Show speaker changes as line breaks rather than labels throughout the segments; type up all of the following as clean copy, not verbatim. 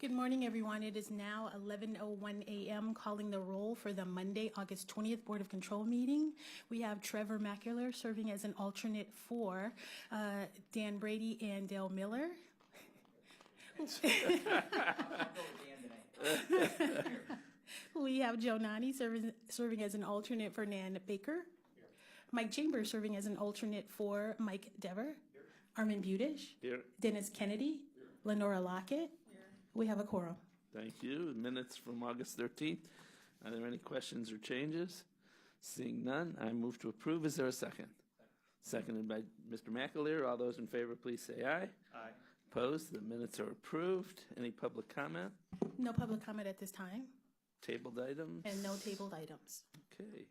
Good morning, everyone. It is now 11:01 a.m. Calling the roll for the Monday, August 20th Board of Control meeting. We have Trevor Macular serving as an alternate for Dan Brady and Dale Miller. We have Joe Nani serving as an alternate for Nan Baker. Mike Chambers serving as an alternate for Mike Dever. Armin Budish.
Here.
Dennis Kennedy. Lenora Lockett. We have a quorum.
Thank you. Minutes from August 13th. Are there any questions or changes? Seeing none, I move to approve. Is there a second? Seconded by Mr. McAleer. All those in favor, please say aye.
Aye.
Opposed? The minutes are approved. Any public comment?
No public comment at this time,
Tabled items?
and no tabled items.
Okay.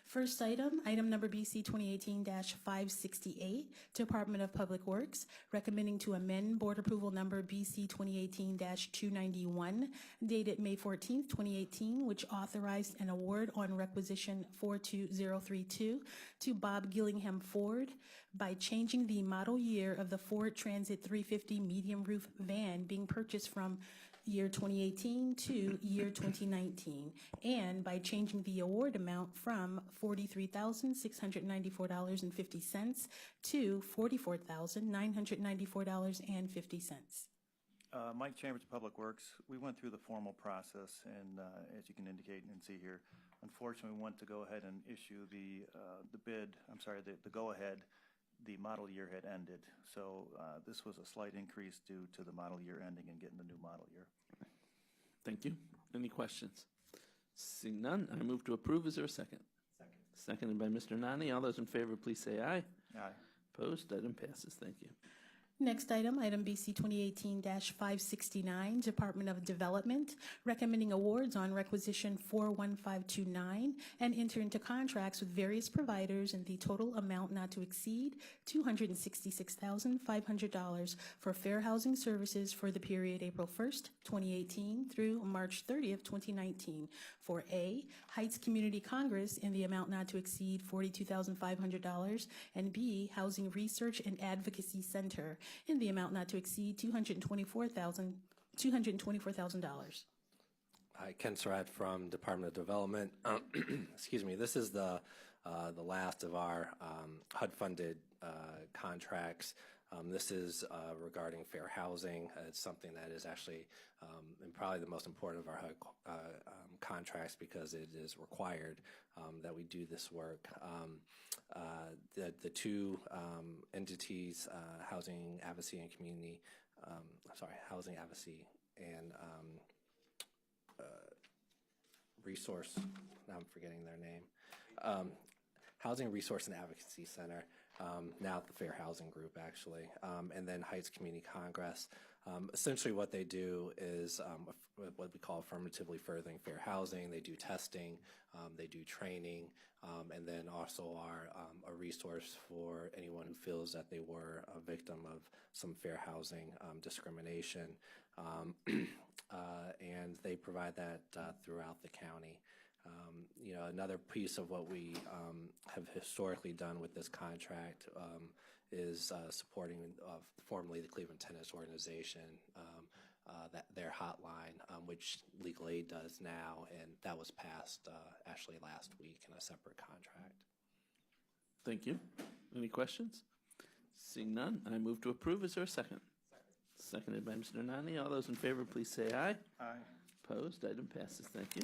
First item, item number BC 2018-568, Department of Public Works, recommending to amend board approval number BC 2018-291, dated May 14th, 2018, which authorized an award on requisition 42032 to Bob Gillingham Ford by changing the model year of the Ford Transit 350 medium roof van being purchased from year 2018 to year 2019, and by changing the award amount from $43,694.50 to $44,994.50.
Mike Chambers of Public Works, we went through the formal process, and as you can indicate and see here, unfortunately, we want to go ahead and issue the go-ahead. The model year had ended, so this was a slight increase due to the model year ending and getting the new model year.
Thank you. Any questions? Seeing none, I move to approve. Is there a second?
Second.
Seconded by Mr. Nani. All those in favor, please say aye.
Aye.
Opposed? Item passes. Thank you.
Next item, item BC 2018-569, Department of Development, recommending awards on requisition 41529 and enter into contracts with various providers in the total amount not to exceed $266,500 for fair housing services for the period April 1st, 2018 through March 30th, 2019 for A, Heights Community Congress in the amount not to exceed $42,500, and B, Housing Research and Advocacy Center in the amount not to exceed $224,000.
Hi, Ken Surratt from Department of Development. Excuse me. This is the last of our HUD-funded contracts. This is regarding fair housing. It's something that is actually and probably the most important of our HUD contracts because it is required that we do this work. The two entities, Housing Advocacy and Community, Housing Advocacy and Resource, now I'm forgetting their name, Housing Resource and Advocacy Center, now the Fair Housing Group actually, and then Heights Community Congress. Essentially what they do is what we call affirmatively furthering fair housing. They do testing, they do training, and then also are a resource for anyone who feels that they were a victim of some fair housing discrimination. And they provide that throughout the county. Another piece of what we have historically done with this contract is supporting formerly the Cleveland Tennis Organization, their hotline, which Legal Aid does now, and that was passed actually last week in a separate contract.
Thank you. Any questions? Seeing none, I move to approve. Is there a second? Seconded by Mr. Nani. All those in favor, please say aye.
Aye.
Opposed? Item passes. Thank you.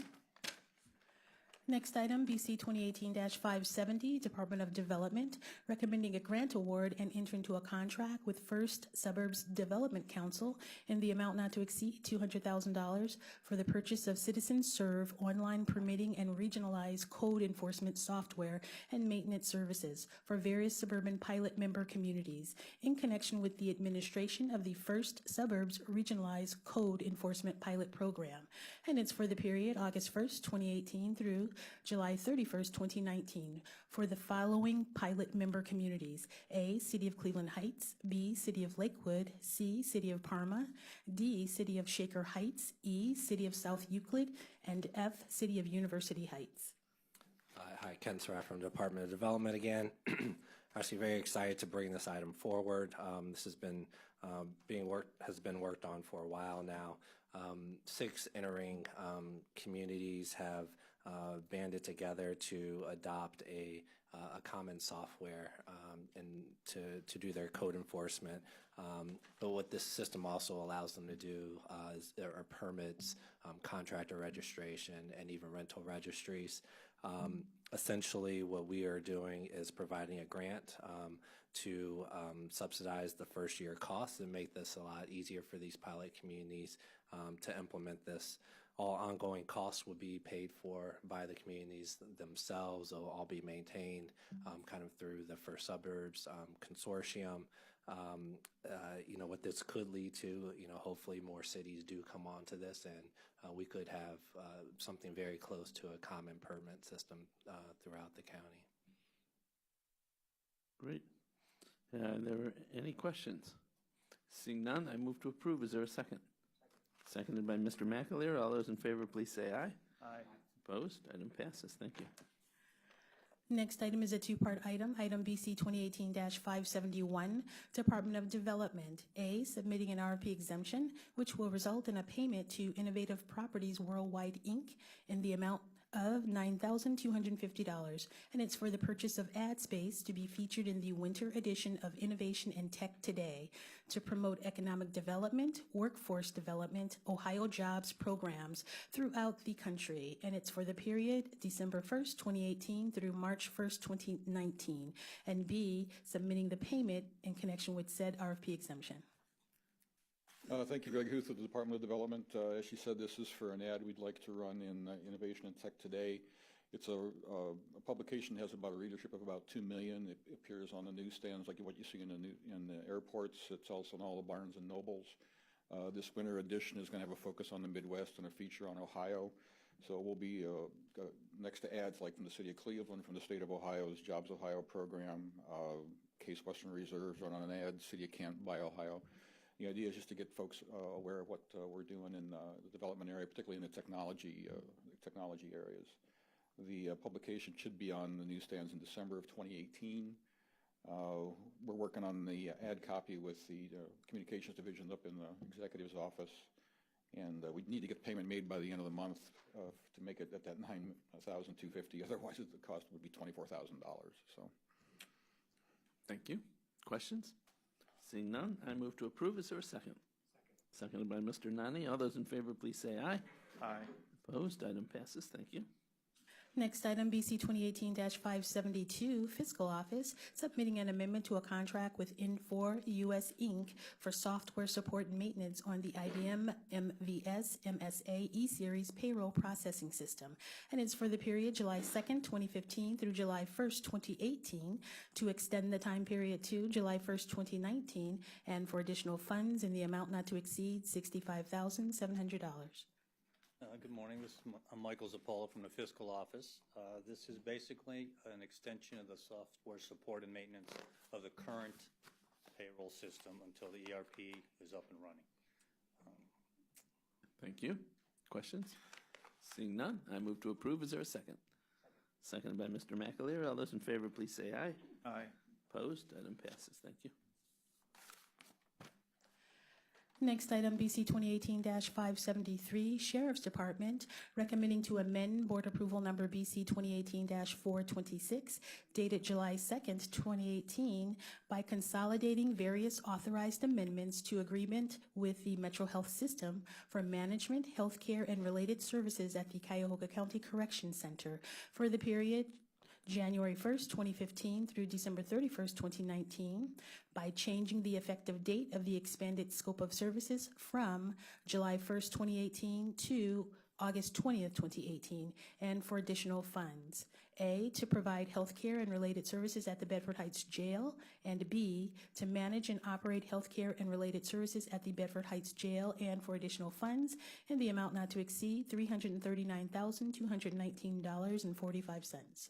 Next item, BC 2018-570, Department of Development, recommending a grant award and enter into a contract with First Suburbs Development Council in the amount not to exceed $200,000 for the purchase of Citizen Serve online permitting and regionalized code enforcement software and maintenance services for various suburban pilot member communities in connection with the administration of the First Suburbs Regionalized Code Enforcement Pilot Program. And it's for the period August 1st, 2018 through July 31st, 2019, for the following pilot member communities: A, City of Cleveland Heights; B, City of Lakewood; C, City of Parma; D, City of Shaker Heights; E, City of South Euclid; and F, City of University Heights.
Hi, Ken Surratt from Department of Development again. Actually very excited to bring this item forward. This has been has been worked on for a while now. 6 entering communities have banded together to adopt a common software and to do their code enforcement. But what this system also allows them to do is there are permits, contractor registration, and even rental registries. Essentially, what we are doing is providing a grant to subsidize the first year costs and make this a lot easier for these pilot communities to implement this. All ongoing costs will be paid for by the communities themselves. They'll all be maintained kind of through the First Suburbs Consortium. What this could lead to, hopefully more cities do come on to this, and we could have something very close to a common permit system throughout the county.
Great. Are there any questions? Seeing none, I move to approve. Is there a second? Seconded by Mr. McAleer. All those in favor, please say aye.
Aye.
Opposed? Item passes. Thank you.
Next item is a two-part item, item BC 2018-571, Department of Development. A, submitting an RFP exemption, which will result in a payment to Innovative Properties Worldwide, Inc. in the amount of $9,250, and it's for the purchase of ad space to be featured in the winter edition of Innovation and Tech Today to promote economic development, workforce development, Ohio jobs programs throughout the country, and it's for the period December 1st, 2018 through March 1st, 2019, and B, submitting the payment in connection with said RFP exemption.
Thank you, Greg Huth with the Department of Development. As she said, this is for an ad we'd like to run in Innovation and Tech Today. It's a publication that has about a readership of about 2 million. It appears on the newsstands like what you see in the airports. It's also in all the Barnes and Nobles. This winter edition is going to have a focus on the Midwest and a feature on Ohio. So we'll be next to ads like from the city of Cleveland, from the state of Ohio's Jobs Ohio program, Case Western Reserve run on an ad, City of Canton by Ohio. The idea is just to get folks aware of what we're doing in the development area, particularly in the technology areas. The publication should be on the newsstands in December of 2018. We're working on the ad copy with the communications division up in the executive's office, and we need to get payment made by the end of the month to make it at that $9,250. Otherwise, the cost would be $24,000. So,
Thank you. Questions? Seeing none, I move to approve. Is there a second? Seconded by Mr. Nani. All those in favor, please say aye.
Aye.
Opposed? Item passes. Thank you.
Next item, BC 2018-572, Fiscal Office, submitting an amendment to a contract with Infor US Inc. for software support and maintenance on the IBM MVS MSA E-Series payroll processing system. And it's for the period July 2nd, 2015 through July 1st, 2018, to extend the time period to July 1st, 2019, and for additional funds in the amount not to exceed $65,700.
Good morning. I'm Michael Zappolo from the Fiscal Office. This is basically an extension of the software support and maintenance of the current payroll system until the ERP is up and running.
Thank you. Questions? Seeing none, I move to approve. Is there a second? Seconded by Mr. McAleer. All those in favor, please say aye.
Aye.
Opposed? Item passes. Thank you.
Next item, BC 2018-573, Sheriff's Department, recommending to amend Board Approval Number BC 2018-426, dated July 2nd, 2018, by consolidating various authorized amendments to agreement with the Metro Health System for management, healthcare, and related services at the Cuyahoga County Correction Center for the period January 1st, 2015 through December 31st, 2019, by changing the effective date of the expanded scope of services from July 1st, 2018 to August 20th, 2018, and for additional funds. A, to provide healthcare and related services at the Bedford Heights Jail, and B, to manage and operate healthcare and related services at the Bedford Heights Jail and for additional funds in the amount not to exceed $339,219.45.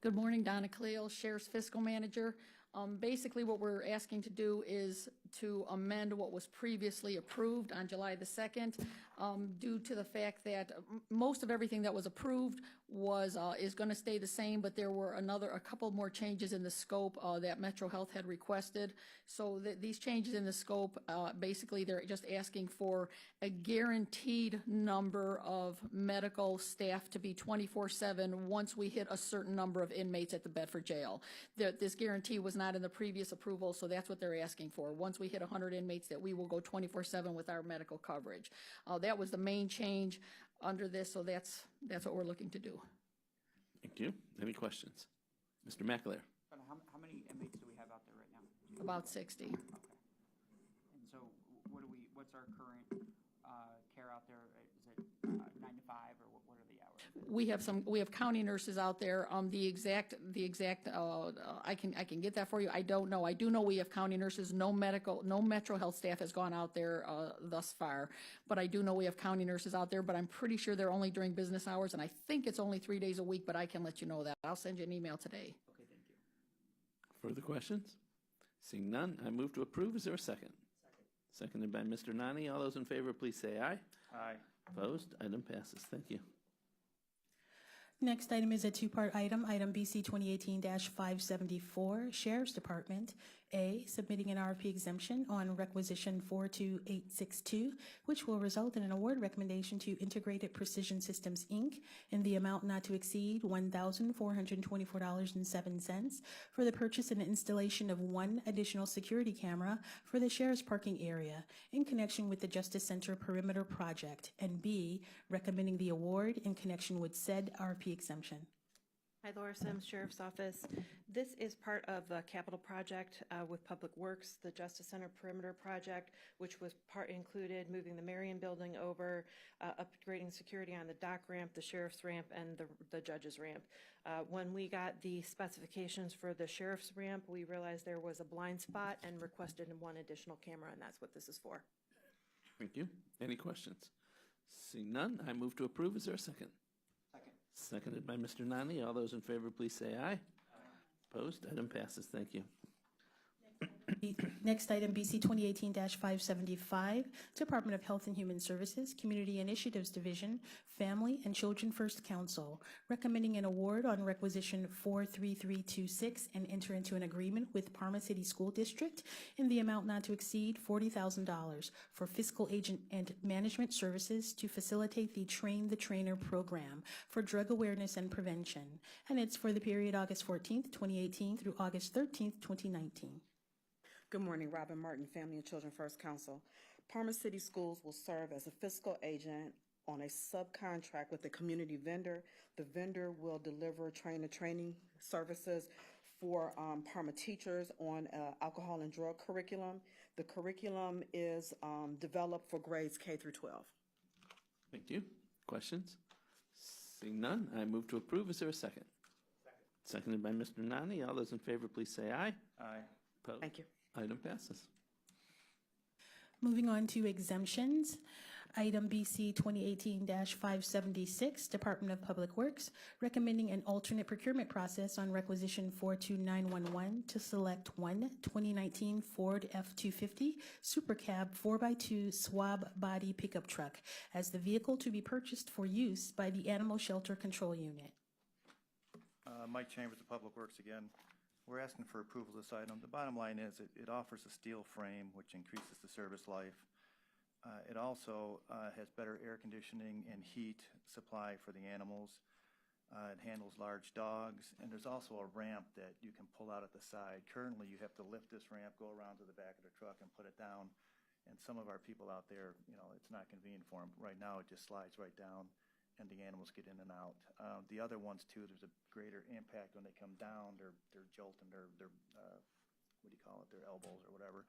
Good morning, Donna Cleo, Sheriff's Fiscal Manager. Basically, what we're asking to do is to amend what was previously approved on July the 2nd, due to the fact that most of everything that was approved was, is going to stay the same, but there were a couple more changes in the scope that Metro Health had requested. So these changes in the scope, basically they're just asking for a guaranteed number of medical staff to be 24/7 once we hit a certain number of inmates at the Bedford Jail. This guarantee was not in the previous approval, so that's what they're asking for. Once we hit 100 inmates, that we will go 24/7 with our medical coverage. That was the main change under this, so that's what we're looking to do.
Thank you. Any questions? Mr. McAleer?
How many inmates do we have out there right now?
About 60.
Okay. And so what's our current care out there? Is it 9 to 5 or what are the hours?
We have county nurses out there. The exact, I can get that for you. I don't know. I do know we have county nurses. No Metro Health staff has gone out there thus far, but I do know we have county nurses out there, but I'm pretty sure they're only during business hours, and I think it's only 3 days a week, but I can let you know that. I'll send you an email today.
Okay, thank you.
Further questions? Seeing none, I move to approve. Is there a second? Seconded by Mr. Nani. All those in favor, please say aye.
Aye.
Opposed? Item passes. Thank you.
Next item is a two-part item, item BC 2018-574, Sheriff's Department. A, submitting an RFP exemption on requisition 42862, which will result in an award recommendation to Integrated Precision Systems, Inc. in the amount not to exceed $1,424.07 for the purchase and installation of one additional security camera for the sheriff's parking area in connection with the Justice Center Perimeter Project. And B, recommending the award in connection with said RFP exemption.
Hi, Laura Sims, Sheriff's Office. This is part of the capital project with Public Works, the Justice Center Perimeter Project, which was included moving the Marion Building over, upgrading security on the dock ramp, the sheriff's ramp, and the judge's ramp. When we got the specifications for the sheriff's ramp, we realized there was a blind spot and requested one additional camera, and that's what this is for.
Thank you. Any questions? Seeing none, I move to approve. Is there a second? Seconded by Mr. Nani. All those in favor, please say aye. Opposed? Item passes. Thank you.
Next item, BC 2018-575, Department of Health and Human Services, Community Initiatives Division, Family and Children First Council, recommending an award on requisition 43326 and enter into an agreement with Parma City School District in the amount not to exceed $40,000 for fiscal agent and management services to facilitate the Train the Trainer program for drug awareness and prevention. And it's for the period August 14th, 2018 through August 13th, 2019.
Good morning, Robin Martin, Family and Children First Council. Parma City Schools will serve as a fiscal agent on a subcontract with the community vendor. The vendor will deliver training services for Parma teachers on alcohol and drug curriculum. The curriculum is developed for grades K through 12.
Thank you. Questions? Seeing none, I move to approve. Is there a second? Seconded by Mr. Nani. All those in favor, please say aye.
Aye.
Opposed?
Thank you.
Item passes.
Moving on to exemptions. Item BC 2018-576, Department of Public Works, recommending an alternate procurement process on requisition 42911 to select one 2019 Ford F-250 Super Cab 4x2 swab body pickup truck as the vehicle to be purchased for use by the Animal Shelter Control Unit.
Mike Chambers of Public Works again. We're asking for approval of this item. The bottom line is it offers a steel frame, which increases the service life. It also has better air conditioning and heat supply for the animals. It handles large dogs, and there's also a ramp that you can pull out at the side. Currently, you have to lift this ramp, go around to the back of the truck, and put it down. And some of our people out there, you know, it's not convenient for them. Right now, it just slides right down, and the animals get in and out. The other ones, too, there's a greater impact when they come down. They're jolting their what do you call it, their elbows or whatever.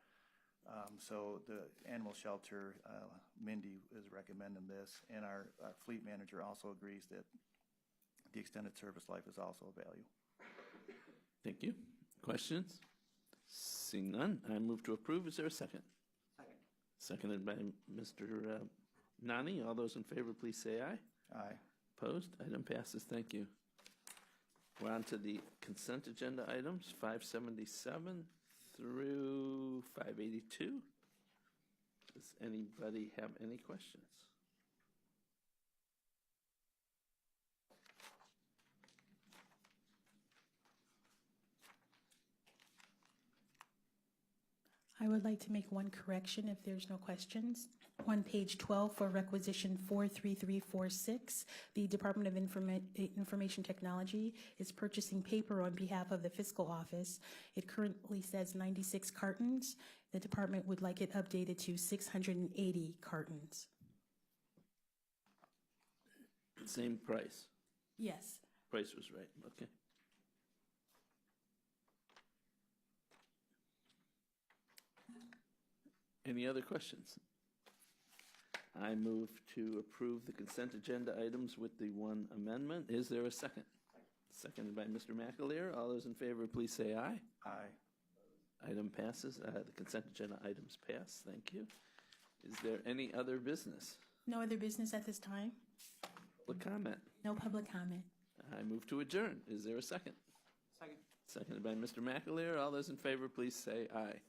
So the animal shelter, Mindy is recommending this, and our fleet manager also agrees that the extended service life is also a value.
Thank you. Questions? Seeing none, I move to approve. Is there a second?
Second.
Seconded by Mr. Nani. All those in favor, please say aye.
Aye.
Opposed? Item passes. Thank you. We're on to the consent agenda items, 577 through 582. Does anybody have any questions?
I would like to make one correction if there's no questions. On page 12 for requisition 43346, the Department of Information Technology is purchasing paper on behalf of the fiscal office. It currently says 96 cartons. The department would like it updated to 680 cartons.
Same price.
Yes.
Price was right. Okay. Any other questions? I move to approve the consent agenda items with the one amendment. Is there a second? Seconded by Mr. McAleer. All those in favor, please say aye.
Aye.
Item passes. The consent agenda items pass. Thank you. Is there any other business?
No other business at this time?
Public comment?
No public comment.
I move to adjourn. Is there a second?
Second.
Seconded by Mr. McAleer. All those in favor, please say aye.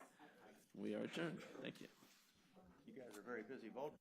We are adjourned. Thank you.
You guys are very busy voting.